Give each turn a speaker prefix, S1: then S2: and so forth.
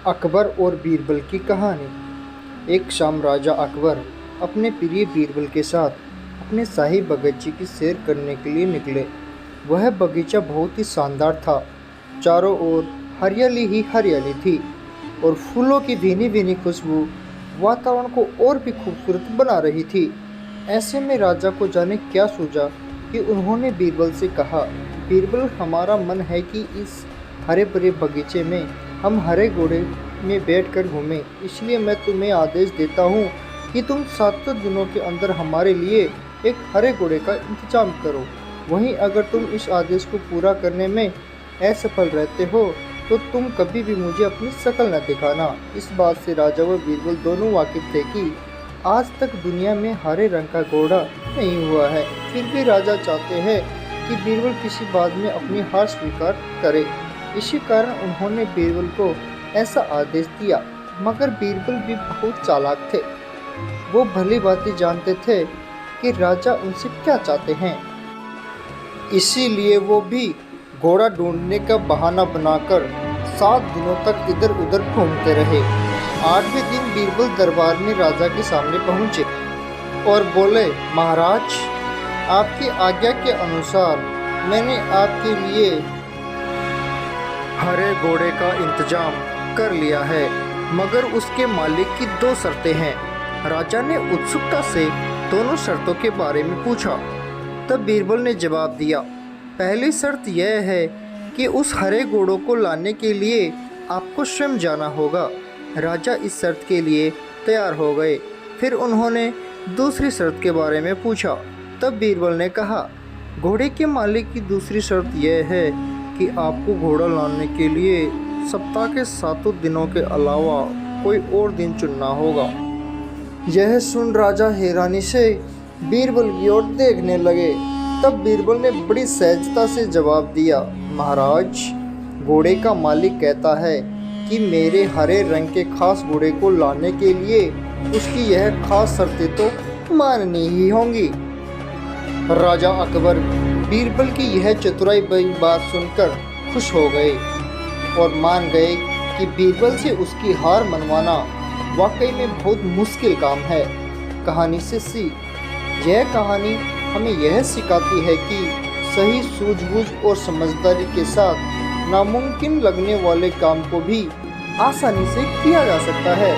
S1: अकबर और बीरबल की कहानी। एक शाम राजा अकबर अपने प्रिय बीरबल के साथ अपने शाही बगीचे की सैर करने के लिए निकले। वह बगीचा बहुत ही शानदार था। चारों ओर हरियाली ही हरियाली थी और फूलों की भीनी भीनी खुशबू वातावरण को और भी खूबसूरत बना रही थी। ऐसे में राजा को जाने क्या सूझा कि उन्होंने बीरबल से कहा, बीरबल, हमारा मन है कि इस हरे भरे बगीचे में हम हरे घोड़े में बैठकर घूमें। इसलिए मैं तुम्हें आदेश देता हूँ कि तुम 7 दिनों के अंदर हमारे लिए एक हरे घोड़े का इंतजाम करो। वहीं अगर तुम इस आदेश को पूरा करने में असफल रहते हो तो तुम कभी भी मुझे अपनी शक्ल न दिखाना। इस बात से राजा व बीरबल दोनों वाकिफ थे कि आज तक दुनिया में हरे रंग का घोड़ा नहीं हुआ है। फिर भी राजा चाहते हैं कि बीरबल किसी बात में अपनी हार स्वीकार करे। इसी कारण उन्होंने बीरबल को ऐसा आदेश दिया। मगर बीरबल भी बहुत चालाक थे। वो भली भांति जानते थे कि राजा उनसे क्या चाहते हैं। इसीलिए वो भी घोड़ा ढूंढने का बहाना बनाकर 7 दिनों तक इधर उधर घूमते रहे। 8वें दिन बीरबल दरबार में राजा के सामने पहुंचे और बोले, महाराज, आपकी आज्ञा के अनुसार मैंने आपके लिए हरे घोड़े का इंतजाम कर लिया है, मगर उसके मालिक की 2 शर्तें हैं। राजा ने उत्सुकता से दोनों शर्तों के बारे में पूछा। तब बीरबल ने जवाब दिया, पहली शर्त यह है कि उस हरे घोड़ों को लाने के लिए आपको स्वयं जाना होगा। राजा इस शर्त के लिए तैयार हो गए। फिर उन्होंने दूसरी शर्त के बारे में पूछा। तब बीरबल ने कहा, घोड़े के मालिक की दूसरी शर्त यह है कि आपको घोड़ा लाने के लिए सप्ताह के 7 दिनों के अलावा कोई और दिन चुनना होगा। यह सुन राजा हैरानी से बीरबल की ओर देखने लगे। तब बीरबल ने बड़ी सहजता से जवाब दिया, महाराज, घोड़े का मालिक कहता है कि मेरे हरे रंग के खास घोड़े को लाने के लिए उसकी यह खास शर्तें तो माननी ही होंगी। राजा अकबर बीरबल की यह चतुराई भरी बात सुनकर खुश हो गए और मान गए कि बीरबल से उसकी हार मनवाना वाकई में बहुत मुश्किल काम है। कहानी से सीख। यह कहानी हमें यह सिखाती है कि सही सूझबूझ और समझदारी के साथ नामुमकिन लगने वाले काम को भी आसानी से किया जा सकता है।